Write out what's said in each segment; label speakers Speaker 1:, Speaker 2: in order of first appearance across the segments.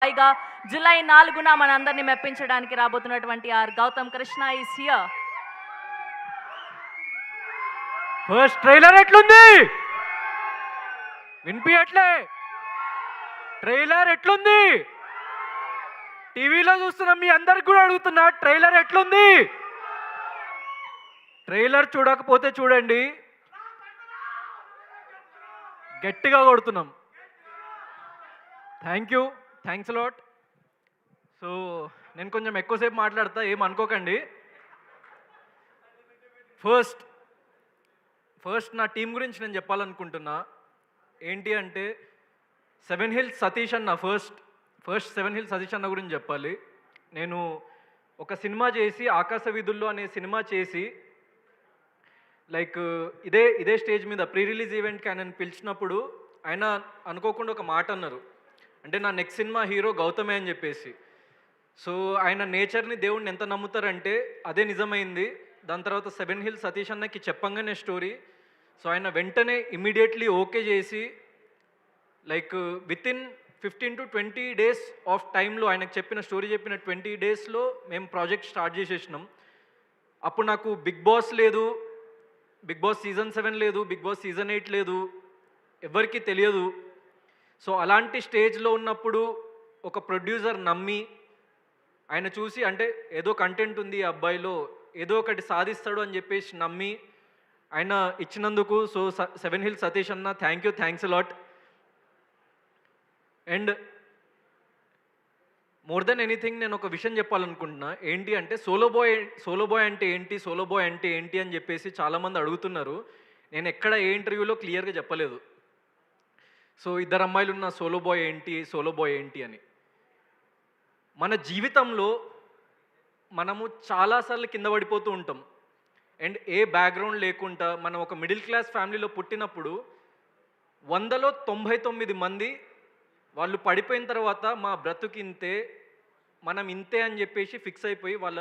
Speaker 1: పైగా జూలై 4న మనందరినీ మెప్పించడానికి రాబోతున్నటువంటి R Gautam Krishna is here.
Speaker 2: First trailer ఎట్లుంది? వినిపించట్లే. ట్రైలర్ ఎట్లుంది? టీవీలో చూస్తున్న మీ అందరికి కూడా అడుగుతున్నా, ట్రైలర్ ఎట్లుంది? ట్రైలర్ చూడకపోతే చూడండి, గట్టిగా కొడుతున్నాం. Thanks lot. సో నేను కొంచెం ఎక్కువసేపు మాట్లాడతా, ఏం అనుకోకండి. ఫస్ట్ నా టీం గురించి నేను చెప్పాలనుకుంటున్నా. ఏంటి అంటే సెవెన్ హిల్స్ సతీష్ అన్న, ఫస్ట్ సెవెన్ హిల్స్ సతీష్ అన్న గురించి చెప్పాలి. నేను ఒక సినిమా చేసి, ఆకాశ వీధుల్లో అనే సినిమా చేసి, లైక్ ఇదే స్టేజ్ మీద ప్రీ రిలీజ్ ఈవెంట్కి ఆయన పిలిచినప్పుడు ఆయన అనుకోకుండా ఒక మాట అన్నారు. అంటే నా నెక్స్ట్ సినిమా హీరో గౌతమే అని చెప్పేసి. సో ఆయన నేచర్ని, దేవుడిని ఎంత నమ్ముతారంటే అదే నిజమైంది. దాని తర్వాత సెవెన్ హిల్స్ సతీష్ అన్నకి చెప్పంగానే స్టోరీ, సో ఆయన వెంటనే ఇమ్మీడియట్లీ ఓకే చేసి, like within 15 to 20 days of టైంలో ఆయనకు చెప్పిన 20 daysలో మేము ప్రాజెక్ట్ స్టార్ట్ చేసేసినాం. అప్పుడు నాకు బిగ్ బాస్ లేదు, బిగ్ బాస్ సీజన్ 7 లేదు, బిగ్ బాస్ సీజన్ 8 లేదు, ఎవరికి తెలియదు. సో అలాంటి స్టేజ్లో ఉన్నప్పుడు ఒక ప్రొడ్యూసర్ నమ్మి, ఆయన చూసి అంటే ఏదో కంటెంట్ ఉంది ఈ అబ్బాయిలో, ఏదో ఒకటి సాధిస్తాడు అని చెప్పేసి నమ్మి ఆయన ఇచ్చినందుకు, సో సెవెన్ హిల్స్ సతీష్ అన్న thanks a lot. And more than anything నేను ఒక విషయం చెప్పాలనుకుంటున్నా. ఏంటి అంటే సోలో బాయ్ అంటే ఏంటి అని చెప్పేసి చాలామంది అడుగుతున్నారు. నేను ఎక్కడ ఏ ఇంటర్వ్యూలో క్లియర్గా చెప్పలేదు. సో ఇద్దరు అమ్మాయిలు ఉన్న సోలో బాయ్ ఏంటి అని. మన జీవితంలో మనము చాలాసార్లు కింద పడిపోతూ ఉంటాం. అండ్ ఏ బ్యాక్గ్రౌండ్ లేకుండా మనం ఒక మిడిల్ క్లాస్ ఫ్యామిలీలో పుట్టినప్పుడు 100లో 99 మంది వాళ్ళు పడిపోయిన తర్వాత మా బ్రతుకింతే, మనం ఇంతే అని చెప్పేసి ఫిక్స్ అయిపోయి వాళ్ళ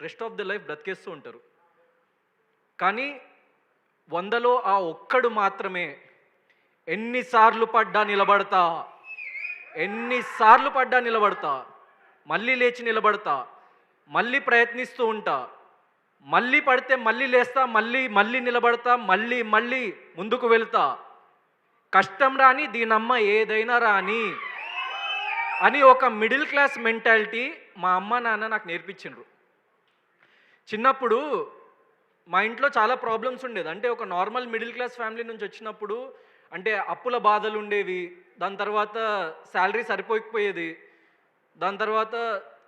Speaker 2: రెస్ట్ ఆఫ్ ద లైఫ్ బ్రతికేస్తూ ఉంటారు. కానీ 100లో ఆ ఒక్కడు మాత్రమే ఎన్నిసార్లు పడ్డా నిలబడతా, మళ్ళీ లేచి నిలబడతా, మళ్ళీ ప్రయత్నిస్తూ ఉంటా, మళ్ళీ పడితే మళ్ళీ లేస్తా, మళ్ళీ నిలబడతా, మళ్ళీ ముందుకు వెళ్తా, కష్టం రాని దీనమ్మ ఏదైనా రాని అని ఒక మిడిల్ క్లాస్ మెంటాలిటీ మా అమ్మ నాన్న నాకు నేర్పించిండ్రు. చిన్నప్పుడు మా ఇంట్లో చాలా ప్రాబ్లమ్స్ ఉండేది. అంటే ఒక నార్మల్ మిడిల్ క్లాస్ ఫ్యామిలీ నుంచి వచ్చినప్పుడు అంటే అప్పుల బాధలు ఉండేవి, దాని తర్వాత శాలరీ సరిపోకపోయేది, దాని తర్వాత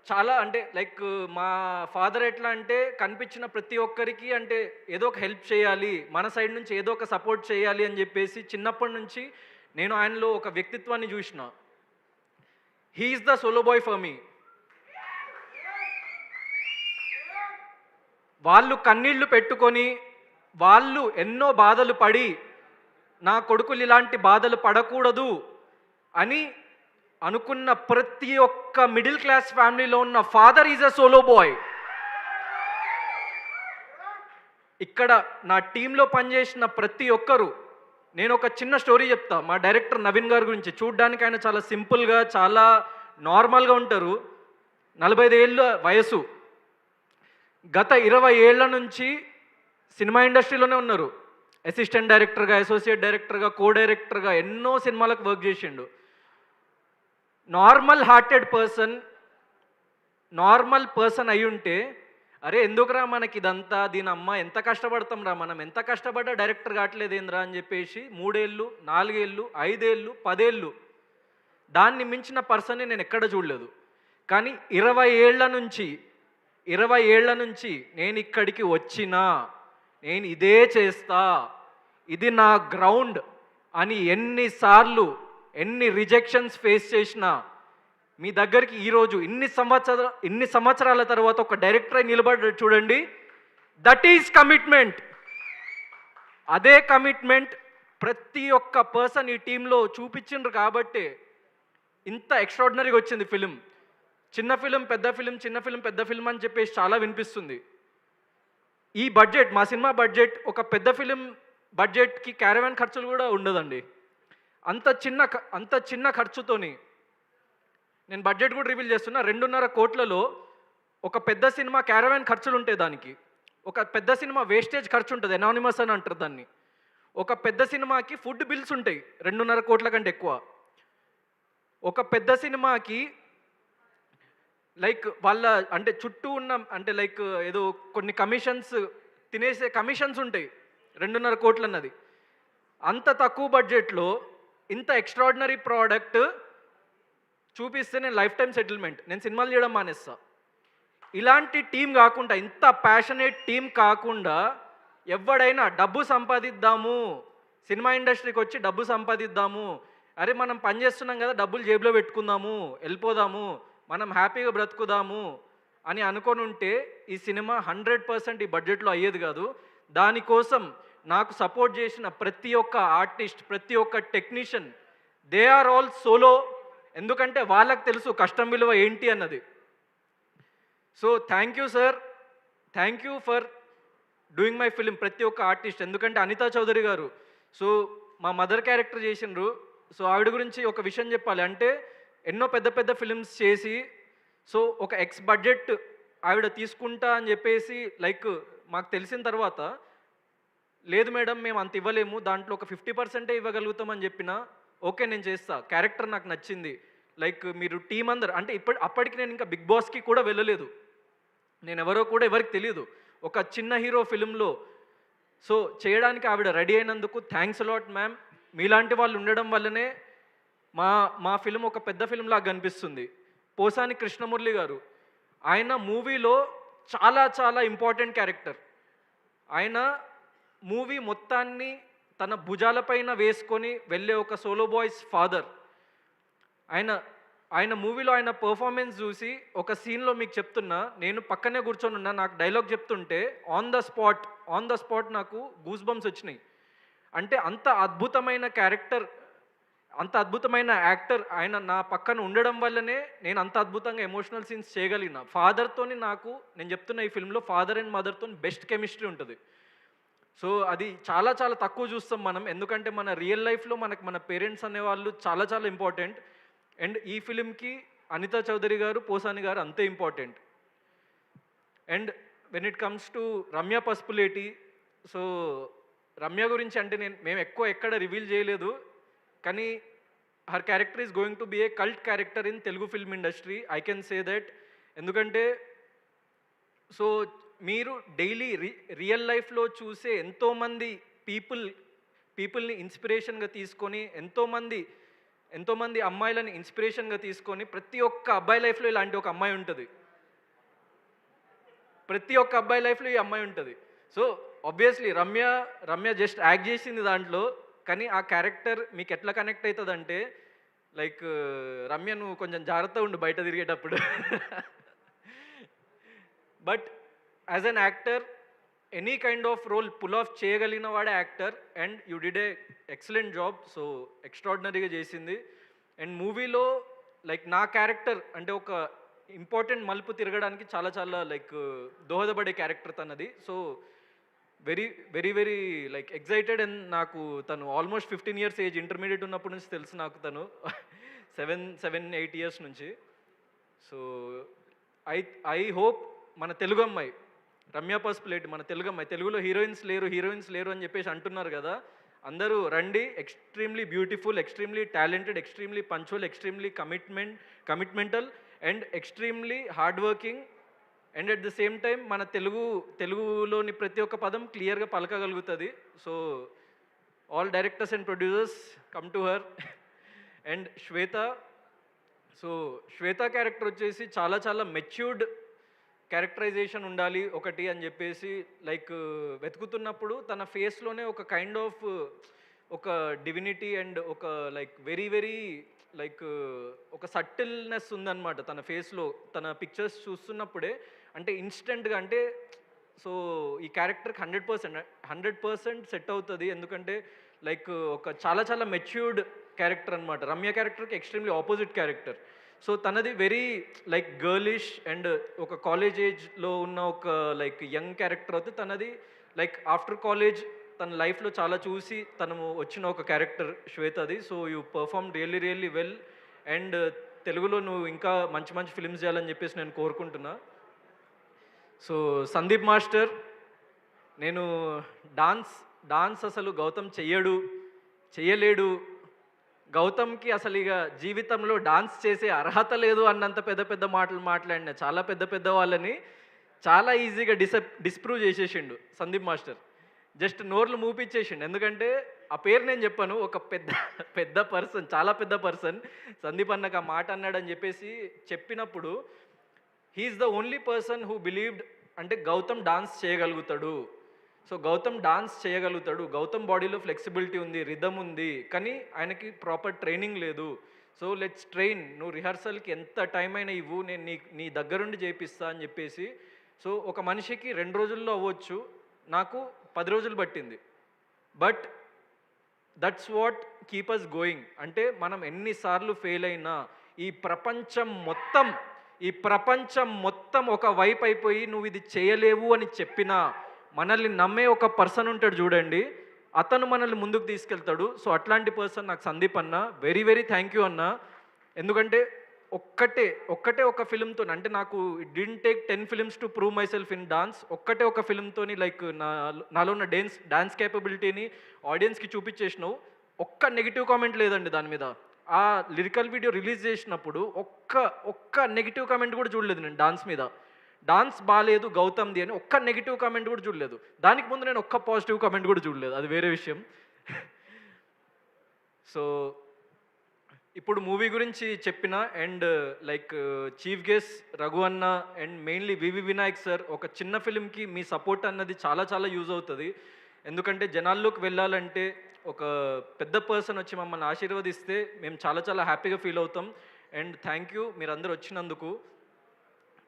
Speaker 2: చాలా అంటే లైక్ మా ఫాదర్ ఎట్లా అంటే కనిపించిన ప్రతి ఒక్కరికి అంటే ఏదో ఒక హెల్ప్ చేయాలి, మన సైడ్ నుంచి ఏదో ఒక సపోర్ట్ చేయాలి అని చెప్పేసి చిన్నప్పటి నుంచి నేను ఆయనలో ఒక వ్యక్తిత్వాన్ని చూసిన. He is the solo boy for me. వాళ్ళు కన్నీళ్లు పెట్టుకొని, వాళ్ళు ఎన్నో బాధలు పడి, నా కొడుకులు ఇలాంటి బాధలు పడకూడదు అని అనుకున్న ప్రతి ఒక్క మిడిల్ క్లాస్ ఫ్యామిలీలో ఉన్న father is a solo boy. ఇక్కడ నా టీంలో పనిచేసిన ప్రతి ఒక్కరు, నేను ఒక చిన్న స్టోరీ చెప్తా మా డైరెక్టర్ నవీన్ గారి గురించి. చూడ్డానికి ఆయన చాలా సింపుల్గా, చాలా నార్మల్గా ఉంటారు. 45 ఏళ్ళ వయసు, గత 20 ఏళ్ల నుంచి సినిమా ఇండస్ట్రీలోనే ఉన్నారు. అసిస్టెంట్ డైరెక్టర్గా, అసోసియేట్ డైరెక్టర్గా, కో డైరెక్టర్గా ఎన్నో సినిమాలకు వర్క్ చేసిండు. నార్మల్ పర్సన్ అయి ఉంటే, అరే ఎందుకురా మనకి ఇదంతా, దీని అమ్మ ఎంత కష్టపడతాం రా, మనం ఎంత కష్టపడ్డా డైరెక్టర్ కావట్లేదేంద్రా అని చెప్పేసి 3 ఏళ్ళు, 4 ఏళ్ళు, 5 ఏళ్ళు, 10 ఏళ్ళు దాన్ని మించిన పర్సన్ని నేను ఎక్కడ చూడలేదు. కానీ 20 ఏళ్ల నుంచి నేను ఇక్కడికి వచ్చినా, నేను ఇదే చేస్తా, ఇది నా గ్రౌండ్ అని ఎన్ని రిజెక్షన్స్ ఫేస్ చేసినా మీ దగ్గరికి ఈరోజు ఇన్ని సంవత్సరాల తర్వాత ఒక డైరెక్టర్ అయి నిలబడ్డాడు చూడండి. That is commitment. అదే కమిట్మెంట్ ప్రతి ఒక్క పర్సన్ ఈ టీంలో చూపించిండ్రు కాబట్టే ఇంత ఎక్స్ట్రాడినరీగా వచ్చింది ఫిలిం. చిన్న ఫిలిం పెద్ద ఫిలిం అని చెప్పేసి చాలా వినిపిస్తుంది. ఈ బడ్జెట్, మా సినిమా బడ్జెట్ ఒక పెద్ద ఫిలిం బడ్జెట్కి క్యారవాన్ ఖర్చులు కూడా ఉండదండి. అంత చిన్న ఖర్చుతోని నేను బడ్జెట్ కూడా రివీల్ చేస్తున్నా. 2.5 కోట్లలో ఒక పెద్ద సినిమా క్యారవాన్ ఖర్చులు ఉంటాయి దానికి. ఒక పెద్ద సినిమా వేస్టేజ్ ఖర్చు ఉంటుంది, ఎనానిమస్ అని అంటారు దాన్ని. ఒక పెద్ద సినిమాకి ఫుడ్ బిల్స్ ఉంటాయి 2.5 కోట్ల కంటే ఎక్కువ. ఒక పెద్ద సినిమాకి లైక్ వాళ్ళ అంటే చుట్టూ ఉన్న అంటే లైక్ ఏదో కొన్ని కమిషన్స్ తినేసే కమిషన్స్ ఉంటాయి 2.5 కోట్లు అన్నది. అంత తక్కువ బడ్జెట్లో ఇంత ఎక్స్ట్రాడినరీ ప్రోడక్ట్ చూపిస్తే నేను లైఫ్ టైం సెటిల్మెంట్, నేను సినిమాలు చేయడం మానేస్తా. ఇలాంటి టీం కాకుండా, ఇంత ప్యాషనేట్ టీం కాకుండా ఎవడైనా డబ్బు సంపాదిద్దాము, సినిమా ఇండస్ట్రీకి వచ్చి డబ్బు సంపాదిద్దాము, అరే మనం పని చేస్తున్నాం కదా డబ్బులు జేబులో పెట్టుకుందాము, వెళ్ళిపోదాము, మనం హ్యాపీగా బ్రతుకుదాము అని అనుకొని ఉంటే ఈ సినిమా 100% ఈ బడ్జెట్లో అయ్యేది కాదు. దానికోసం నాకు సపోర్ట్ చేసిన ప్రతి ఒక్క ఆర్టిస్ట్, ప్రతి ఒక్క technician, they are all solo. ఎందుకంటే వాళ్ళకి తెలుసు కష్టం విలువ ఏంటి అన్నది. So thank you sir, thank you for doing my film. ప్రతి ఒక్క ఆర్టిస్ట్, ఎందుకంటే అనితా చౌదరి గారు సో మా మదర్ క్యారెక్టర్ చేసిండ్రు. సో ఆవిడ గురించి ఒక విషయం చెప్పాలి అంటే, ఎన్నో పెద్ద పెద్ద ఫిలిమ్స్ చేసి సో ఒక ఎక్స్ బడ్జెట్ ఆవిడ తీసుకుంటా అని చెప్పేసి లైక్ మాకు తెలిసిన తర్వాత, లేదు మేడం మేము అంత ఇవ్వలేము, దాంట్లో ఒక 50% ఇవ్వగలుగుతామని చెప్పిన, ఓకే నేను చేస్తా, క్యారెక్టర్ నాకు నచ్చింది, లైక్ మీరు టీం అందరు అంటే అప్పటికి నేను ఇంకా బిగ్ బాస్కి కూడా వెళ్ళలేదు, నేను ఎవరో కూడా ఎవరికి తెలియదు, ఒక చిన్న హీరో ఫిలింలో సో చేయడానికి ఆవిడ రెడీ అయినందుకు థ్యాంక్స్ అలాట్ మ్యామ్. మీలాంటి వాళ్ళు ఉండడం వల్లనే మా ఫిలిం ఒక పెద్ద ఫిలిం లాగా కనిపిస్తుంది. పోసాని కృష్ణమురళి గారు, ఆయన మూవీలో చాలా చాలా ఇంపార్టెంట్ క్యారెక్టర్. ఆయన మూవీ మొత్తాన్ని తన భుజాలపైన వేసుకొని వెళ్ళే ఒక సోలో బాయ్స్ ఫాదర్. ఆయన మూవీలో ఆయన పర్ఫార్మెన్స్ చూసి ఒక సీన్లో మీకు చెప్తున్నా, నేను పక్కనే కూర్చొని ఉన్నా, నాకు డైలాగ్ చెప్తుంటే ఆన్ ద స్పాట్ నాకు గూస్ బంప్స్ వచ్చినాయి. అంటే అంత అద్భుతమైన క్యారెక్టర్, అంత అద్భుతమైన యాక్టర్ ఆయన నా పక్కన ఉండడం వల్లనే నేను అంత అద్భుతంగా ఎమోషనల్ సీన్స్ చేయగలిగిన. ఫాదర్తోని నాకు, నేను చెప్తున్న ఈ ఫిల్మ్లో ఫాదర్ అండ్ మదర్తో బెస్ట్ కెమిస్ట్రీ ఉంటుంది. సో అది చాలా చాలా తక్కువ చూస్తాం మనం, ఎందుకంటే మన రియల్ లైఫ్లో మన పేరెంట్స్ అనేవాళ్ళు చాలా చాలా ఇంపార్టెంట్. అండ్ ఈ ఫిలింకి అనితా చౌదరి గారు, పోసాని గారు అంతే important. And when it comes to Ramya Pasupuleti, so Ramya గురించి అంటే మేము ఎక్కడ రివీల్ చేయలేదు, కానీ her character is going to be A cult character in Telugu film industry, I can say that. ఎందుకంటే సో మీరు డైలీ రియల్ లైఫ్లో చూసే ఎంతోమంది పీపుల్ని ఇన్స్పిరేషన్గా తీసుకొని, ఎంతోమంది అమ్మాయిలని ఇన్స్పిరేషన్గా తీసుకొని, ప్రతి ఒక్క అబ్బాయి లైఫ్లో ఇలాంటి ఒక అమ్మాయి ఉంటుంది, ప్రతి ఒక్క అబ్బాయి లైఫ్లో ఈ అమ్మాయి ఉంటుంది. So obviously Ramya just act చేసింది దాంట్లో, కానీ ఆ క్యారెక్టర్ మీకు ఎట్లా కనెక్ట్ అవుతుంది అంటే, లైక్ రమ్య నువ్వు కొంచెం జాగ్రత్తగా ఉండు బయట తిరిగేటప్పుడు. But as an actor any kind of role pull off చేయగలిగిన వాడే actor. And you did a excellent job, so ఎక్స్ట్రాడినరీగా చేసింది. అండ్ మూవీలో లైక్ నా క్యారెక్టర్ అంటే ఒక ఇంపార్టెంట్ మలుపు తిరగడానికి చాలా చాలా లైక్ దోహదపడే క్యారెక్టర్ తనది. So very very very like excited. And నాకు తను ఆల్మోస్ట్ 15 years ఏజ్, ఇంటర్మీడియట్ ఉన్నప్పటి నుంచి తెలుసు నాకు తను, 7-8 years నుంచి. సో ఐ హోప్ మన తెలుగు అమ్మాయి రమ్య పసుపులేటి, మన తెలుగు అమ్మాయి, తెలుగులో హీరోయిన్స్ లేరు అని చెప్పేసి అంటున్నారు కదా, అందరూ రండి. Extremely beautiful, extremely talented, extremely punctual, extremely commitmental and extremely hard working. And at the same time మన తెలుగులోని ప్రతి ఒక్క పదం క్లియర్గా పలకగలుగుతుంది. So all directors and producers come to her. And so Shweta character వచ్చేసి చాలా చాలా మెచ్యూర్డ్ క్యారెక్టరైజేషన్ ఉండాలి ఒకటి అని చెప్పేసి లైక్ వెతుకుతున్నప్పుడు తన ఫేస్లోనే ఒక కైండ్ ఆఫ్ ఒక డివినిటీ అండ్ ఒక లైక్ వెరీ వెరీ లైక్ ఒక సటిల్నెస్ ఉందన్నమాట తన ఫేస్లో. తన పిక్చర్స్ చూస్తున్నప్పుడే అంటే ఇన్స్టెంట్గా అంటే సో ఈ క్యారెక్టర్కి 100% సెట్ అవుతుంది. ఎందుకంటే లైక్ ఒక చాలా చాలా మెచ్యూర్డ్ క్యారెక్టర్ అనమాట. రమ్య క్యారెక్టర్కి ఎక్స్ట్రీమ్లీ ఆపోజిట్ క్యారెక్టర్. సో తనది వెరీ లైక్ గర్లిష్ అండ్ ఒక కాలేజ్ ఏజ్లో ఉన్న ఒక లైక్ యంగ్ క్యారెక్టర్ అవుతుంది. తనది లైక్ ఆఫ్టర్ కాలేజ్ తన లైఫ్లో చాలా చూసి తను వచ్చిన ఒక క్యారెక్టర్ శ్వేతది. So you perform really well. And తెలుగులో నువ్వు ఇంకా మంచి మంచి ఫిల్మ్స్ చేయాలని చెప్పేసి నేను కోరుకుంటున్నా. సో సందీప్ మాస్టర్, నేను డాన్స్ అసలు గౌతమ్ చెయ్యలేడు, గౌతమ్కి అసలు ఇక జీవితంలో డాన్స్ చేసే అర్హత లేదు అన్నంత పెద్ద పెద్ద మాటలు మాట్లాడిన చాలా పెద్ద వాళ్ళని చాలా ఈజీగా డిస్ప్రూవ్ చేసేసిండు సందీప్ మాస్టర్. జస్ట్ నోర్లు మూపిచ్చేసిండు. ఎందుకంటే ఆ పేరు నేను చెప్పాను, ఒక పెద్ద పర్సన్, చాలా పెద్ద పర్సన్ సందీప్ అన్నకు ఆ మాట అన్నాడని చెప్పేసి చెప్పినప్పుడు he is the only person who believed అంటే గౌతమ్ డాన్స్ చేయగలుగుతాడు. సో గౌతమ్ డాన్స్ చేయగలుగుతాడు, గౌతమ్ బాడీలో ఫ్లెక్సిబిలిటీ ఉంది, రిథమ్ ఉంది, కానీ ఆయనకి ప్రాపర్ ట్రైనింగ్ లేదు. సో లెట్స్ ట్రైన్, నువ్వు రిహర్సల్కి ఎంత టైం అయినా ఇవ్వు, నేను నీ దగ్గరుండి చేపిస్తా అని చెప్పేసి. సో ఒక మనిషికి 2 రోజుల్లో అవ్వచ్చు, నాకు 10 రోజులు పట్టింది. But that's what keep us going. అంటే మనం ఎన్నిసార్లు ఫెయిల్ అయినా ఈ ప్రపంచం మొత్తం ఒక వైపు అయిపోయి నువ్వు ఇది చేయలేవు అని చెప్పినా మనల్ని నమ్మే ఒక పర్సన్ ఉంటాడు చూడండి, అతను మనల్ని ముందుకు తీసుకెళ్తాడు. సో అట్లాంటి పర్సన్ నాకు సందీప్ అన్న. వెరీ థ్యాంక్ యూ అన్న. ఎందుకంటే ఒక్కటే ఒక ఫిల్మ్తో, అంటే నాకు it didn't take 10 films to prove my self in dance. ఒక్కటే ఒక ఫిల్మ్తోని లైక్ నాలో ఉన్న డాన్స్ కేపబిలిటీని ఆడియన్స్కి చూపించేసినావు. ఒక్క నెగిటివ్ కామెంట్ లేదండి దాని మీద. ఆ లిరికల్ వీడియో రిలీజ్ చేసినప్పుడు ఒక్క నెగిటివ్ కామెంట్ కూడా చూడలేదు నేను డాన్స్ మీద. డాన్స్ బాగాలేదు గౌతమ్ది అని ఒక్క నెగిటివ్ కామెంట్ కూడా చూడలేదు. దానికి ముందు నేను ఒక్క పాజిటివ్ కామెంట్ కూడా చూడలేదు, అది వేరే విషయం. సో ఇప్పుడు మూవీ గురించి చెప్పిన and like chief guest Raghu అన్న and mainly V V Vinayak sir, ఒక చిన్న ఫిలింకి మీ సపోర్ట్ అన్నది చాలా యూజ్ అవుతుంది. ఎందుకంటే జనాల్లోకి వెళ్ళాలంటే ఒక పెద్ద పర్సన్ వచ్చి మమ్మల్ని ఆశీర్వదిస్తే మేము చాలా హ్యాపీగా ఫీల్ అవుతాం. అండ్ థ్యాంక్ యూ మీరందరూ వచ్చినందుకు.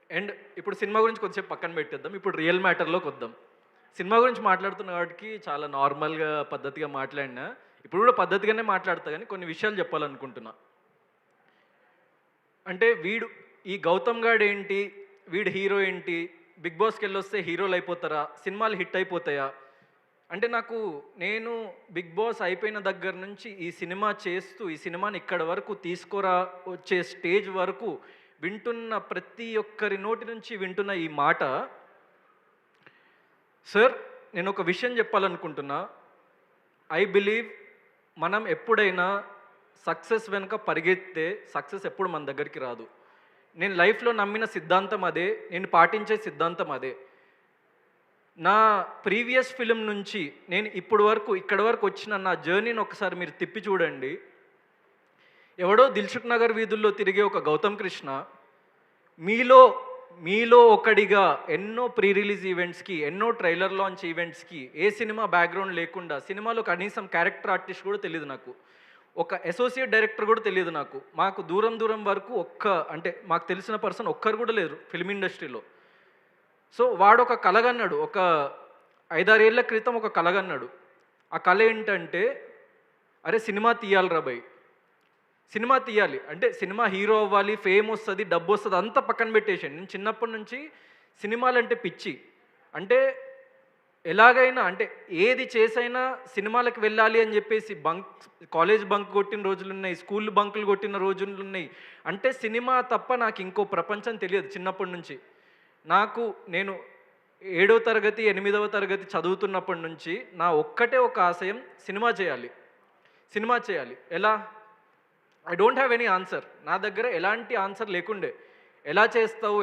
Speaker 2: అండ్ ఇప్పుడు సినిమా గురించి కొంచెంసేపు పక్కన పెట్టేద్దాం, ఇప్పుడు రియల్ మ్యాటర్లోకి వద్దాం. సినిమా గురించి మాట్లాడుతున్న వాటికి చాలా నార్మల్గా పద్ధతిగా మాట్లాడినా, ఇప్పుడు కూడా పద్ధతిగానే మాట్లాడతా, కానీ కొన్ని విషయాలు చెప్పాలనుకుంటున్నా. అంటే ఈ గౌతమ్ గాడు ఏంటి, వీడు హీరో ఏంటి, బిగ్ బాస్కి వెళ్ళొస్తే హీరోలు అయిపోతారా, సినిమాలు హిట్ అయిపోతాయా అంటే నేను బిగ్ బాస్ అయిపోయిన దగ్గర నుంచి ఈ సినిమా చేస్తూ ఈ సినిమాని ఇక్కడ వరకు వచ్చే స్టేజ్ వరకు వింటున్న ప్రతి ఒక్కరి నోటి నుంచి వింటున్న ఈ మాట, సార్ నేను ఒక విషయం చెప్పాలనుకుంటున్నా. ఐ బిలీవ్ మనం ఎప్పుడైనా సక్సెస్ వెనుక పరిగెత్తే సక్సెస్ ఎప్పుడు మన దగ్గరికి రాదు. నేను లైఫ్లో నమ్మిన సిద్ధాంతం అదే, నేను పాటించే సిద్ధాంతం అదే. నా ప్రీవియస్ ఫిలిం నుంచి నేను ఇక్కడ వరకు వచ్చిన నా జర్నీని ఒకసారి మీరు తిప్పి చూడండి. ఎవడో దిల్సుఖ్ నగర్ వీధుల్లో తిరిగే ఒక గౌతమ్ కృష్ణ మీలో ఒకడిగా ఎన్నో ప్రీ రిలీజ్ ఈవెంట్స్కి, ఎన్నో ట్రైలర్ లాంచ్ ఈవెంట్స్కి, ఏ సినిమా బ్యాక్గ్రౌండ్ లేకుండా, సినిమాలో కనీసం క్యారెక్టర్ ఆర్టిస్ట్ కూడా తెలియదు నాకు, ఒక అసోసియేట్ డైరెక్టర్ కూడా తెలియదు నాకు. మాకు దూరం వరకు అంటే మాకు తెలిసిన పర్సన్ ఒక్కరు కూడా లేరు ఫిల్మ్ ఇండస్ట్రీలో. సో వాడు ఒక కలగన్నాడు, ఒక 5-6 ఏళ్ల క్రితం ఒక కలగన్నాడు. ఆ కళ ఏంటంటే, అరే సినిమా తీయాలిరా భయ్, సినిమా తీయాలి అంటే సినిమా హీరో అవ్వాలి, ఫేమ్ వస్తుంది, డబ్బు వస్తుంది, అంతా పక్కన పెట్టేసాను. నేను చిన్నప్పటి నుంచి సినిమాలంటే పిచ్చి. అంటే ఎలాగైనా అంటే ఏది చేసైనా సినిమాలకు వెళ్ళాలి అని చెప్పేసి కాలేజ్ బంక్ కొట్టిన రోజులు ఉన్నాయి, స్కూల్ బంకులు కొట్టిన రోజులు ఉన్నాయి. అంటే సినిమా తప్ప నాకు ఇంకో ప్రపంచం తెలియదు చిన్నప్పటి నుంచి. నేను 7వ తరగతి 8వ తరగతి చదువుతున్నప్పటి నుంచి నా ఒక్కటే ఒక ఆశయం, సినిమా చేయాలి. ఎలా? I don't have any answer. నా దగ్గర ఎలాంటి ఆన్సర్ లేకుండే. ఎలా చేస్తావు,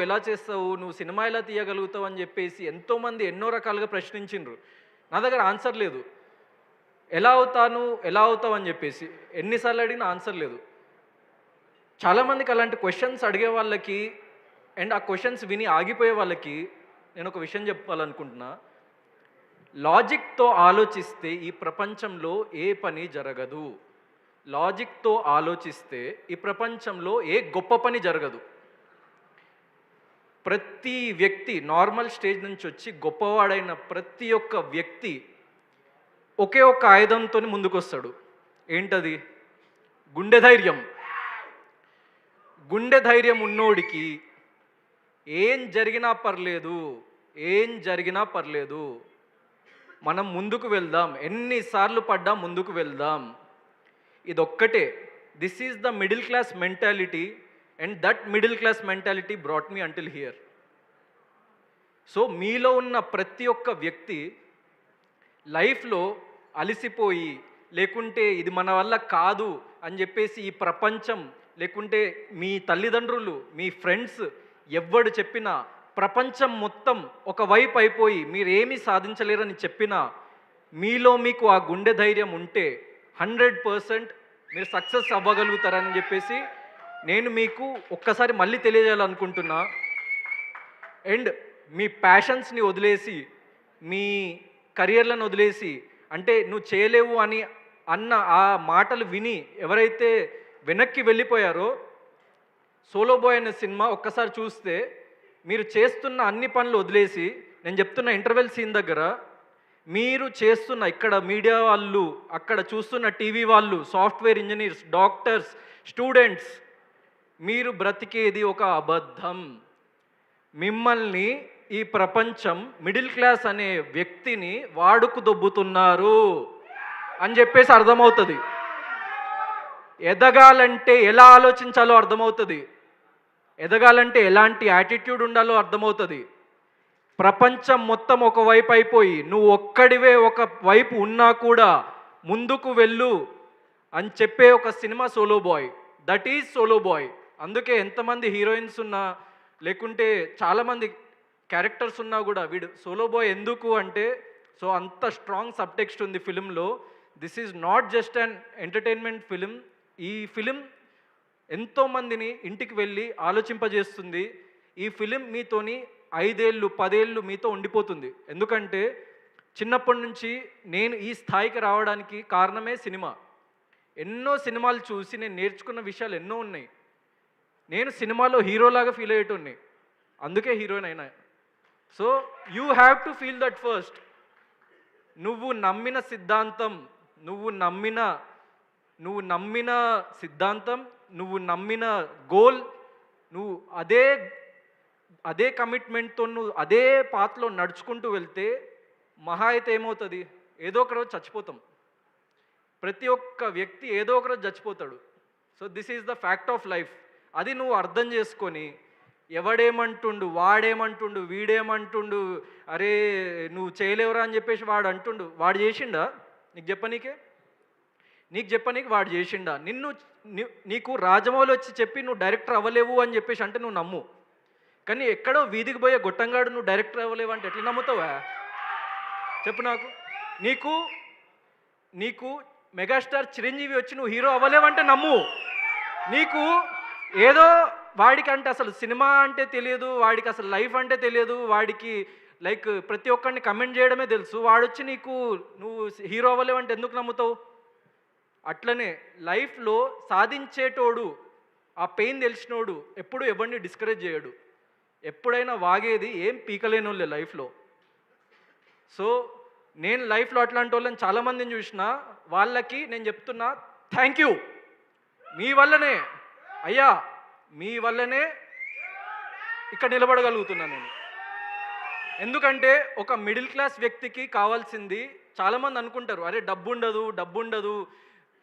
Speaker 2: నువ్వు సినిమా ఎలా తీయగలుగుతావు అని చెప్పేసి ఎంతోమంది ఎన్నో రకాలుగా ప్రశ్నించిండ్రు. నా దగ్గర ఆన్సర్ లేదు. ఎలా అవుతావు అని చెప్పేసి ఎన్నిసార్లు అడిగినా ఆన్సర్ లేదు. చాలామందికి అలాంటి క్వశ్చన్స్ అడిగే వాళ్ళకి అండ్ ఆ క్వశ్చన్స్ విని ఆగిపోయే వాళ్ళకి నేను ఒక విషయం చెప్పాలనుకుంటున్నా. లాజిక్తో ఆలోచిస్తే ఈ ప్రపంచంలో ఏ పని జరగదు. లాజిక్తో ఆలోచిస్తే ఈ ప్రపంచంలో ఏ గొప్ప పని జరగదు. ప్రతి వ్యక్తి నార్మల్ స్టేజ్ నుంచి వచ్చి గొప్పవాడైన ప్రతి ఒక్క వ్యక్తి ఒకే ఒక్క ఆయుధంతో ముందుకు వస్తాడు. ఏంటది? గుండె ధైర్యం. గుండె ధైర్యం ఉన్నోడికి ఏం జరిగినా పర్లేదు, మనం ముందుకు వెళ్దాం, ఎన్నిసార్లు పడ్డా ముందుకు వెళ్దాం. ఇదొక్కటే. This is the middle class mentality. And that middle class mentality brought me until here. So మీలో ఉన్న ప్రతి ఒక్క వ్యక్తి లైఫ్లో అలసిపోయి, లేకుంటే ఇది మన వల్ల కాదు అని చెప్పేసి ఈ ప్రపంచం, లేకుంటే మీ తల్లిదండ్రులు, మీ ఫ్రెండ్స్ ఎవ్వడు చెప్పినా, ప్రపంచం మొత్తం ఒకవైపు అయిపోయి మీరేమీ సాధించలేరని చెప్పినా, మీలో మీకు ఆ గుండె ధైర్యం ఉంటే 100% మీరు సక్సెస్ అవ్వగలుగుతారని చెప్పేసి నేను మీకు ఒక్కసారి మళ్ళీ తెలియజేయాలనుకుంటున్నా. అండ్ మీ ప్యాషన్స్ని వదిలేసి, మీ కెరియర్లను వదిలేసి, అంటే నువ్వు చేయలేవు అని అన్న ఆ మాటలు విని ఎవరైతే వెనక్కి వెళ్ళిపోయారో, సోలో బాయ్ అనే సినిమా ఒక్కసారి చూస్తే మీరు చేస్తున్న అన్ని పనులు వదిలేసి, నేను చెప్తున్న ఇంటర్వెల్ సీన్ దగ్గర మీరు చేస్తున్న ఇక్కడ మీడియా వాళ్ళు, అక్కడ చూస్తున్న టీవీ వాళ్ళు, సాఫ్ట్వేర్ ఇంజనీర్స్, డాక్టర్స్, స్టూడెంట్స్, మీరు బ్రతికేది ఒక అబద్ధం. మిమ్మల్ని ఈ ప్రపంచం మిడిల్ క్లాస్ అనే వ్యక్తిని వాడుకు దొబ్బుతున్నారు అని చెప్పేసి అర్థమవుతుంది. ఎదగాలంటే ఎలా ఆలోచించాలో అర్థమవుతుంది, ఎదగాలంటే ఎలాంటి యాటిట్యూడ్ ఉండాలో అర్థమవుతుంది. ప్రపంచం మొత్తం ఒకవైపు అయిపోయి నువ్వు ఒక్కడివే ఒక వైపు ఉన్నా కూడా ముందుకు వెళ్ళు అని చెప్పే ఒక సినిమా solo boy. That is solo boy. అందుకే ఎంతమంది హీరోయిన్స్ ఉన్నా, లేకుంటే చాలామంది క్యారెక్టర్స్ ఉన్నా కూడా వీడు సోలో బాయ్ ఎందుకు అంటే, సో అంత స్ట్రాంగ్ సబ్టెక్స్ట్ ఉంది ఫిలింలో. This is not just an entertainment film. ఈ ఫిలిం ఎంతోమందిని ఇంటికి వెళ్ళి ఆలోచింపజేస్తుంది. ఈ ఫిలిం మీతోని 5 ఏళ్ళు 10 ఏళ్ళు మీతో ఉండిపోతుంది. ఎందుకంటే చిన్నప్పటి నుంచి నేను ఈ స్థాయికి రావడానికి కారణమే సినిమా. ఎన్నో సినిమాలు చూసి నేను నేర్చుకున్న విషయాలు ఎన్నో ఉన్నాయి. నేను సినిమాలో హీరోలాగా ఫీల్ అయ్యేటోన్ని, అందుకే హీరోయిన్ అయినా. So you have to feel that first. నువ్వు నమ్మిన సిద్ధాంతం, నువ్వు నమ్మిన సిద్ధాంతం, నువ్వు నమ్మిన గోల్, నువ్వు అదే కమిట్మెంట్తో నువ్వు అదే పాత్లో నడుచుకుంటూ వెళ్తే మహా అయితే ఏమవుతుంది, ఏదో ఒక రోజు చచ్చిపోతాం. ప్రతి ఒక్క వ్యక్తి ఏదో ఒక రోజు చచ్చిపోతాడు. So this is the fact of life. అది నువ్వు అర్థం చేసుకొని, ఎవడేమంటుండు, వాడేమంటుండు, వీడేమంటుండు, అరే నువ్వు చేయలేవురా అని చెప్పేసి వాడు అంటుండు, వాడు చేసిండా నీకు చెప్పనీకి వాడు చేసిండా? నీకు రాజమౌళి వచ్చి చెప్పి నువ్వు డైరెక్టర్ అవ్వలేవు అని చెప్పేసి అంటే నువ్వు నమ్ము. కానీ ఎక్కడో వీధికి పోయే గొట్టంగాడు నువ్వు డైరెక్టర్ అవ్వలేవు అంటే ఎట్లా నమ్ముతావా చెప్పు నాకు. నీకు మెగాస్టార్ చిరంజీవి వచ్చి నువ్వు హీరో అవ్వలేవంటే నమ్ము. నీకు ఏదో వాడికి అంటే అసలు సినిమా అంటే తెలియదు, వాడికి అసలు లైఫ్ అంటే తెలియదు, వాడికి లైక్ ప్రతి ఒక్కరిని కమెంట్ చేయడమే తెలుసు, వాడొచ్చి నువ్వు హీరో అవ్వలేవంటే ఎందుకు నమ్ముతావు? అట్లనే లైఫ్లో సాధించేటోడు, ఆ పెయిన్ తెలిసినోడు ఎప్పుడు ఎవరిని డిస్కరేజ్ చేయడు. ఎప్పుడైనా వాగేది ఏం పీకలేని వాళ్ళే లైఫ్లో. సో నేను లైఫ్లో అట్లాంటి వాళ్ళని చాలామందిని చూసిన, వాళ్ళకి నేను చెప్తున్నా థ్యాంక్ యూ. మీ వల్లనే అయ్యా, మీ వల్లనే ఇక్కడ నిలబడగలుగుతున్నా నేను. ఎందుకంటే ఒక మిడిల్ క్లాస్ వ్యక్తికి కావాల్సింది, చాలామంది అనుకుంటారు అరే డబ్బు ఉండదు,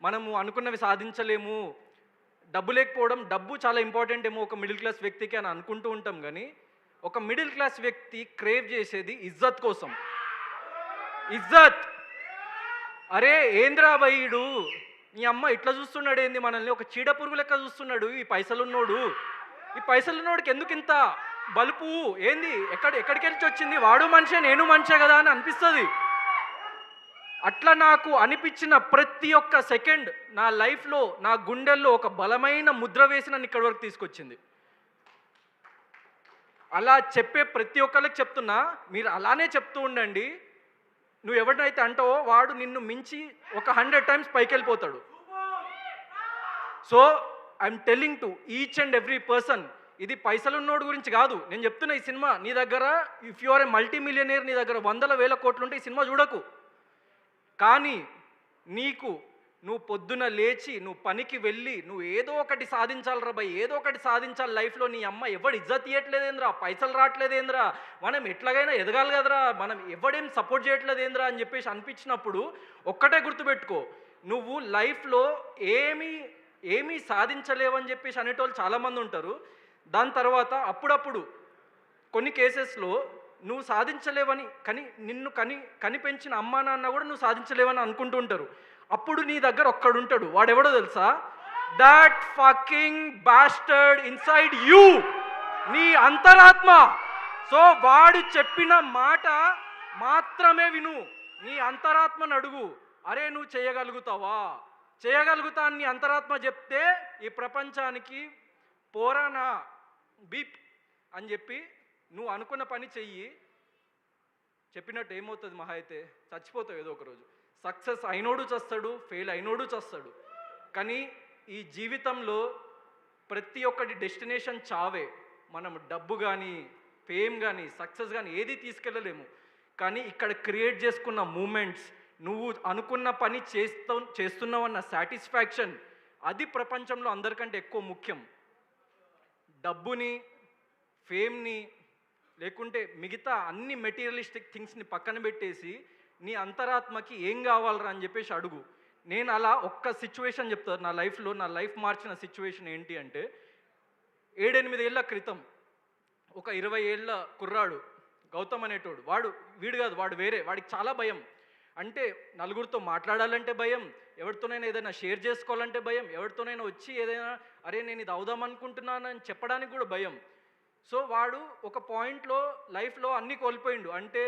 Speaker 2: మనము అనుకున్నవి సాధించలేము, డబ్బు లేకపోవడం, డబ్బు చాలా ఇంపార్టెంట్ ఏమో ఒక మిడిల్ క్లాస్ వ్యక్తికి అని అనుకుంటూ ఉంటాం. కానీ ఒక మిడిల్ క్లాస్ వ్యక్తి క్రేవ్ చేసేది ఇజ్జత్ కోసం. ఇజ్జత్. అరే ఏంద్రా భయ్యుడు, నీ అమ్మ ఇట్లా చూస్తున్నాడు ఏంది మనల్ని, ఒక చీడ పురుగు లెక్క చూస్తున్నాడు ఈ పైసలున్నోడికి ఎందుకు ఇంత బలుపు ఏంది, ఎక్కడికి వెళ్ళి వచ్చింది, వాడు మనిషే నేను మనిషే కదా అని అనిపిస్తుంది. అట్లా నాకు అనిపించిన ప్రతి ఒక్క సెకండ్ నా లైఫ్లో, నా గుండెల్లో ఒక బలమైన ముద్ర వేసి నన్ను ఇక్కడి వరకు తీసుకొచ్చింది. అలా చెప్పే ప్రతి ఒక్కరికి చెప్తున్నా, మీరు అలానే చెప్తూ ఉండండి. నువ్వు ఎవరినైతే అంటావో వాడు నిన్ను మించి ఒక 100 times పైకి వెళ్ళిపోతాడు. So I'm telling to each and every person, ఇది పైసలున్నోడు గురించి కాదు నేను చెప్తున్నా. ఈ సినిమా నీ దగ్గర, if you are a multi millionaire, నీ దగ్గర 100,000 కోట్లు ఉంటే ఈ సినిమా చూడకు. కానీ నువ్వు పొద్దున లేచి నువ్వు పనికి వెళ్ళి నువ్వు ఏదో ఒకటి సాధించాలి రా భయ్, ఏదో ఒకటి సాధించాలి లైఫ్లో. నీ అమ్మ ఎవడు ఇజ్జత్ ఇవ్వట్లేదేంద్రా, పైసలు రావట్లేదేంద్రా, మనం ఎట్లాగైనా ఎదగాలి కదరా, మనం ఎవడేం సపోర్ట్ చేయట్లేదేంద్రా అని చెప్పేసి అనిపించినప్పుడు ఒక్కటే గుర్తుపెట్టుకో, నువ్వు లైఫ్లో ఏమీ ఏమీ సాధించలేవని చెప్పేసి అనేటోళ్ళు చాలామంది ఉంటారు. దాని తర్వాత అప్పుడప్పుడు కొన్ని కేసెస్లో నువ్వు సాధించలేవని నిన్ను కనిపెంచిన అమ్మా నాన్న కూడా నువ్వు సాధించలేవని అనుకుంటూ ఉంటారు. అప్పుడు నీ దగ్గర ఒక్కడుంటాడు, వాడెవడో తెలుసా? That fucking bastard inside you, నీ అంతరాత్మ. సో వాడు చెప్పిన మాట మాత్రమే విను, నీ అంతరాత్మను అడుగు, అరే నువ్వు చేయగలుగుతావా? చేయగలుగుతా అని నీ అంతరాత్మ చెప్తే ఈ ప్రపంచానికి పోరానా బీప్ అని చెప్పి నువ్వు అనుకున్న పని చెయ్యి. చెప్పినట్టు ఏమవుతుంది? మహా అయితే చచ్చిపోతావు ఏదో ఒక రోజు. సక్సెస్ అయినోడు చస్తాడు, ఫెయిల్ అయినోడు చస్తాడు. కానీ ఈ జీవితంలో ప్రతి ఒక్కటి డెస్టినేషన్ చావే. మనం డబ్బు కానీ, ఫేమ్ కానీ, సక్సెస్ కానీ ఏది తీసుకెళ్ళలేము. కానీ ఇక్కడ క్రియేట్ చేసుకున్న మూమెంట్స్, నువ్వు అనుకున్న పని చేస్తున్నావన్న సాటిస్ఫాక్షన్, అది ప్రపంచంలో అందరికంటే ఎక్కువ ముఖ్యం. డబ్బుని, ఫేమ్ని, లేకుంటే మిగతా అన్ని మెటీరియలిస్టిక్ థింగ్స్ని పక్కన పెట్టేసి నీ అంతరాత్మకి ఏం కావాలరా అని చెప్పేసి అడుగు. నేను అలా ఒక్క సిచ్యువేషన్ చెప్తాను నా లైఫ్లో. నా లైఫ్ మార్చిన సిచ్యువేషన్ ఏంటి అంటే, 7-8 ఏళ్ళ క్రితం ఒక 20 ఏళ్ళ కుర్రాడు గౌతమ్ అనేటోడు, వీడు కాదు, వాడు వేరే. వాడికి చాలా భయం. అంటే నలుగురితో మాట్లాడాలంటే భయం, ఎవరితోనైనా ఏదైనా షేర్ చేసుకోవాలంటే భయం, ఎవరితోనైనా వచ్చి ఏదైనా అరే నేను ఇది అవుదాం అనుకుంటున్నానని చెప్పడానికి కూడా భయం. సో వాడు ఒక పాయింట్లో లైఫ్లో అన్నీ కోల్పోయిండు. అంటే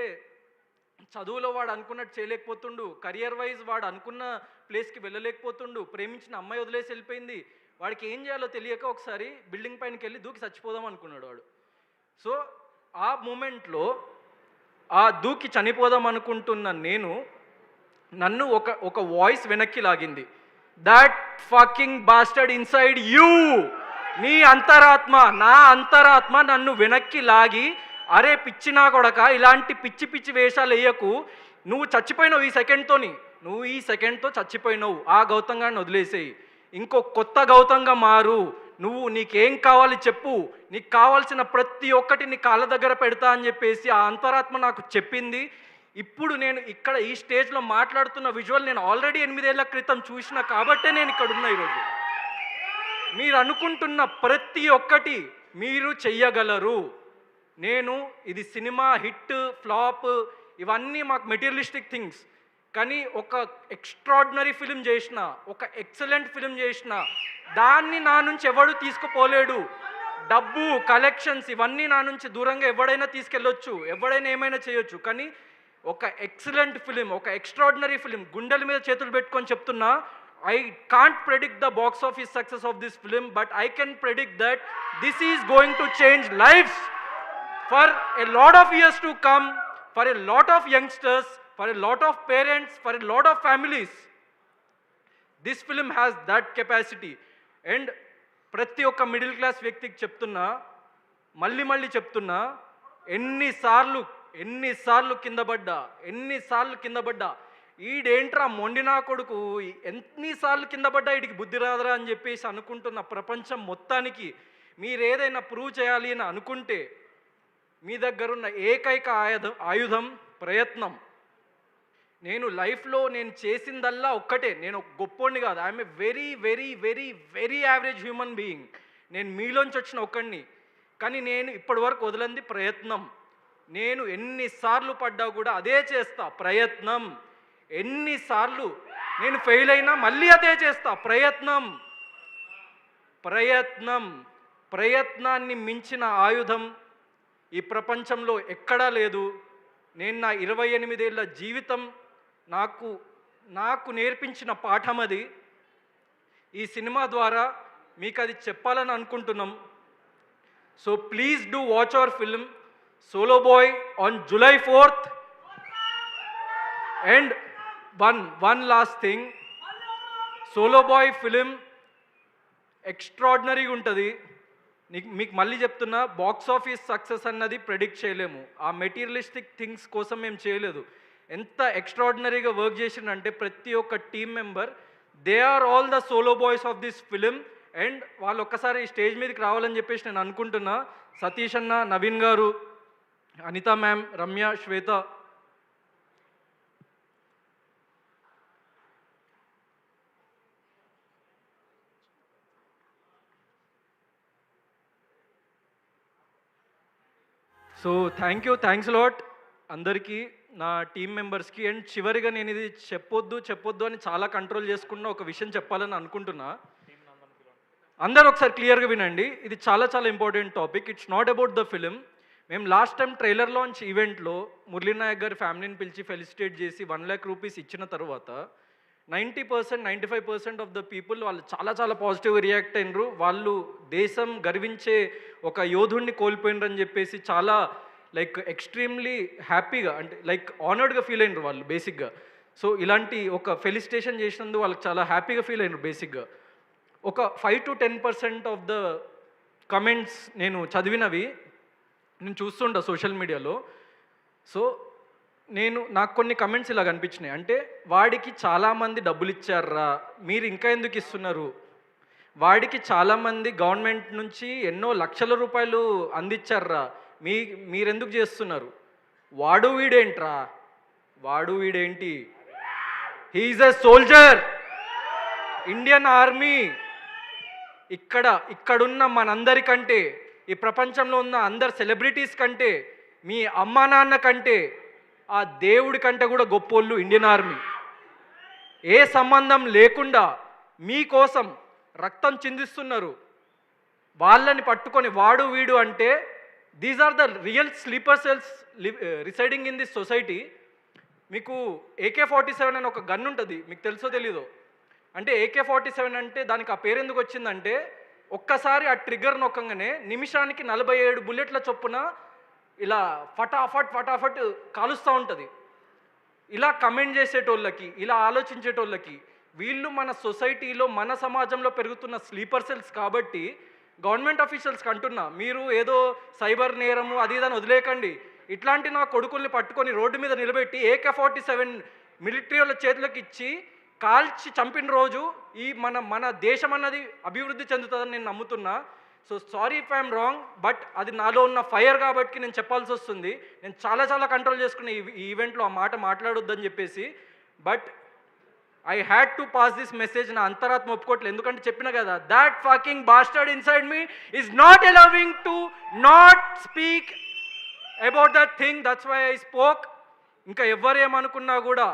Speaker 2: చదువులో వాడు అనుకున్నట్టు చేయలేకపోతుండు, కెరియర్ వైజ్ వాడు అనుకున్న ప్లేస్కి వెళ్ళలేకపోతుండు, ప్రేమించిన అమ్మాయి వదిలేసి వెళ్ళిపోయింది. వాడికి ఏం చేయాలో తెలియక ఒకసారి బిల్డింగ్ పైనకి వెళ్ళి దూకి చచ్చిపోదాం అనుకున్నాడు వాడు. సో ఆ మూమెంట్లో ఆ దూకి చనిపోదాం అనుకుంటున్న నన్ను ఒక వాయిస్ వెనక్కి లాగింది. That fucking bastard inside you, నీ అంతరాత్మ, నా అంతరాత్మ నన్ను వెనక్కి లాగి, అరే పిచ్చి నా కొడక, ఇలాంటి పిచ్చి పిచ్చి వేషాలు వేయకు, నువ్వు చచ్చిపోయినావు నువ్వు ఈ సెకండ్తో చచ్చిపోయినావు, ఆ గౌతంగాన్ని వదిలేసేయి, ఇంకో కొత్త గౌతంగా మారు, నీకేం కావాలి చెప్పు, నీకు కావాల్సిన ప్రతి ఒక్కటి నీ కాళ్ళ దగ్గర పెడతా అని చెప్పేసి ఆ అంతరాత్మ నాకు చెప్పింది. ఇప్పుడు నేను ఇక్కడ ఈ స్టేజ్లో మాట్లాడుతున్న విజువల్ నేను ఆల్రెడీ 8 ఏళ్ల క్రితం చూసిన కాబట్టే నేను ఇక్కడ ఉన్నా ఈరోజు. మీరు అనుకుంటున్న ప్రతి ఒక్కటి మీరు చెయ్యగలరు. ఇది సినిమా హిట్ ఫ్లాప్ ఇవన్నీ మాకు మెటీరియలిస్టిక్ థింగ్స్. కానీ ఒక ఎక్స్ట్రాడినరీ ఫిలిం చేసిన, ఒక ఎక్సలెంట్ ఫిలిం చేసిన, దాన్ని నా నుంచి ఎవడు తీసుకుపోలేడు. డబ్బు, కలెక్షన్స్ ఇవన్నీ నా నుంచి దూరంగా ఎవడైనా తీసుకెళ్ళొచ్చు, ఎవడైనా ఏమైనా చేయొచ్చు. కానీ ఒక ఎక్సలెంట్ ఫిలిం, ఒక ఎక్స్ట్రాడినరీ ఫిలిం, గుండెల మీద చేతులు పెట్టుకొని చెప్తున్నా, I can't predict the box office success of this film, but I can predict that this is going to change lives for a lot of years to come, for a lot of youngsters, for a lot of parents, for a lot of families. This film has that capacity. And ప్రతి ఒక్క middle class వ్యక్తికి చెప్తున్నా, మళ్ళీ చెప్తున్నా, ఎన్నిసార్లు కింద పడ్డా, ఈడేంట్రా మొండినా కొడుకు, ఎన్నిసార్లు కింద పడ్డా వీడికి బుద్ధి రాదరా అని చెప్పేసి అనుకుంటున్న ప్రపంచం మొత్తానికి మీరు ఏదైనా ప్రూవ్ చేయాలి అని అనుకుంటే మీ దగ్గరున్న ఏకైక ఆయుధం ప్రయత్నం. నేను లైఫ్లో చేసిందల్లా ఒక్కటే, నేను గొప్పోడిని కాదు, I'm a very very very very average human being. నేను మీలోంచి వచ్చిన ఒక్కడిని. కానీ నేను ఇప్పటి వరకు వదలంది ప్రయత్నం. నేను ఎన్నిసార్లు పడ్డా కూడా అదే చేస్తా, ప్రయత్నం. ఎన్నిసార్లు నేను ఫెయిల్ అయినా మళ్ళీ అదే చేస్తా, ప్రయత్నాన్ని మించిన ఆయుధం ఈ ప్రపంచంలో ఎక్కడా లేదు. నేను నా 28 ఏళ్ళ జీవితం నాకు నేర్పించిన పాఠం అది. ఈ సినిమా ద్వారా మీకు అది చెప్పాలని అనుకుంటున్నాం. So please do watch our film solo boy on July 4th. And one last thing, solo boy film ఎక్స్ట్రాడినరీగా ఉంటుంది. మీకు మళ్ళీ చెప్తున్నా, బాక్స్ ఆఫీస్ సక్సెస్ అన్నది ప్రెడిక్ట్ చేయలేము. ఆ మెటీరియలిస్టిక్ థింగ్స్ కోసం మేము చేయలేదు. ఎంత ఎక్స్ట్రాడినరీగా వర్క్ చేసిందంటే ప్రతి ఒక్క team member, they are all the solo boys of this film. And వాళ్ళు ఒక్కసారి స్టేజ్ మీదకి రావాలని చెప్పేసి నేను అనుకుంటున్నా. సతీష్ అన్న, నవీన్ గారు, అనిత మ్యామ్, రమ్య, శ్వేత. సో థ్యాంక్స్ లాట్ అందరికీ, నా టీమ్ మెంబర్స్కి. అండ్ చివరిగా నేను ఇది చెప్పొద్దు అని చాలా కంట్రోల్ చేసుకున్న ఒక విషయం చెప్పాలని అనుకుంటున్నా. అందరూ ఒకసారి క్లియర్గా వినండి, ఇది చాలా important topic. It's not about the film. మేము లాస్ట్ టైం ట్రైలర్ లాంచ్ ఈవెంట్లో మురళీ నాయక్ గారి ఫ్యామిలీని పిలిచి ఫెలిసిటేట్ చేసి 1 lakh రూపీస్ ఇచ్చిన తర్వాత 90%, 95% ఆఫ్ ద పీపుల్ వాళ్ళు చాలా పాజిటివ్గా రియాక్ట్ అయినరు. వాళ్ళు దేశం గర్వించే ఒక యోధుడిని కోల్పోయినరని చెప్పేసి చాలా ఎక్స్ట్రీమ్లీ హ్యాపీగా, అంటే ఆనర్డ్గా ఫీల్ అయినరు వాళ్ళు బేసిక్గా. సో ఇలాంటి ఒక ఫెలిసిటేషన్ చేసినందుకు వాళ్ళకి చాలా హ్యాపీగా ఫీల్ అయినరు బేసిక్గా. ఒక 5 to 10% ఆఫ్ ద కమెంట్స్ నేను చదివినవి నేను చూస్తుంటా సోషల్ మీడియాలో. సో నాకు కొన్ని కమెంట్స్ ఇలా కనిపించినాయి. అంటే వాడికి చాలామంది డబ్బులు ఇచ్చారా, మీరు ఇంకా ఎందుకు ఇస్తున్నారు, వాడికి చాలామంది గవర్నమెంట్ నుంచి ఎన్నో లక్షల రూపాయలు అందించారా, మీరెందుకు చేస్తున్నారు, వాడు వీడేంటి, he is a soldier, Indian army. ఇక్కడున్న మనందరికంటే, ఈ ప్రపంచంలో ఉన్న అందరు సెలబ్రిటీస్ కంటే, మీ అమ్మా నాన్న కంటే, ఆ దేవుడి కంటే కూడా గొప్పోళ్ళు ఇండియన్ ఆర్మీ. ఏ సంబంధం లేకుండా మీకోసం రక్తం చిందిస్తున్నారు. వాళ్ళని పట్టుకొని వాడు వీడు అంటే, these are the real sleeper cells residing in this society. మీకు AK-47 అని ఒక గన్ ఉంటుంది, మీకు తెలుసో తెలీదో. అంటే AK-47 అంటే దానికి ఆ పేరు ఎందుకు వచ్చిందంటే, ఒక్కసారి ఆ ట్రిగ్గర్ నొక్కగానే నిమిషానికి 47 బుల్లెట్ల చొప్పున ఇలా ఫటాఫట్ కాలుస్తూ ఉంటుంది. ఇలా కమెంట్ చేసేటోళ్ళకి, ఇలా ఆలోచించేటోళ్ళకి, వీళ్ళు మన సొసైటీలో మన సమాజంలో పెరుగుతున్న స్లీపర్ సెల్స్. కాబట్టి గవర్నమెంట్ అఫీషియల్స్కి అంటున్నా, మీరు ఏదో సైబర్ నేరము అది ఇదని వదిలేకండి. ఇట్లాంటి నా కొడుకుల్ని పట్టుకొని రోడ్డు మీద నిలబెట్టి AK-47 మిలిటరీ వాళ్ళ చేతులకు ఇచ్చి కాల్చి చంపిన రోజు ఈ మన దేశం అన్నది అభివృద్ధి చెందుతుందని నేను నమ్ముతున్నా. So sorry if I'm wrong, but అది నాలో ఉన్న ఫైర్ కాబట్టి నేను చెప్పాల్సి వస్తుంది. నేను చాలా కంట్రోల్ చేసుకున్న ఈ ఈవెంట్లో ఆ మాట మాట్లాడొద్దని చెప్పేసి. But I had to pass this message. నా అంతరాత్మ ఒప్పుకోవట్లేదు, ఎందుకంటే చెప్పిన కదా, that fucking bastard inside me is not allowing to not speak about that thing. That's why I spoke. ఇంకా ఎవరేమనుకున్నా కూడా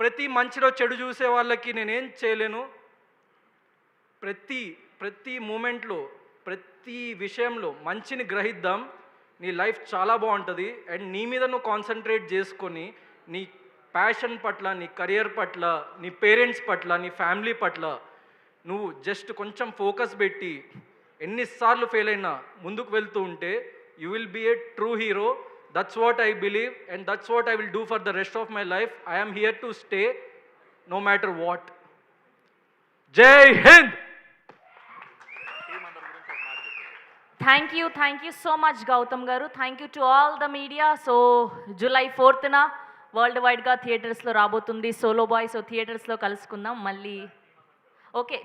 Speaker 2: ప్రతి మంచిలో చెడు చూసే వాళ్ళకి నేనేం చేయలేను. ప్రతి మూమెంట్లో, ప్రతి విషయంలో మంచిని గ్రహిద్దాం. నీ లైఫ్ చాలా బాగుంటుంది. అండ్ నీ మీద నువ్వు కాన్సన్ట్రేట్ చేసుకొని, నీ ప్యాషన్ పట్ల, నీ కెరియర్ పట్ల, నీ పేరెంట్స్ పట్ల, నీ ఫ్యామిలీ పట్ల నువ్వు జస్ట్ కొంచెం ఫోకస్ పెట్టి ఎన్నిసార్లు ఫెయిల్ అయినా ముందుకు వెళ్తూ ఉంటే you will be a true hero. That's what I believe, and that's what I will do for the rest of my life. I am here to stay no matter what. Jai Hind!
Speaker 1: Thank you so much Gautam garu. Thank you to all the media. So July 4th na world wide ga theaters lo rabotundi Solo Boy. So theaters lo kalusukundam malli. Okay.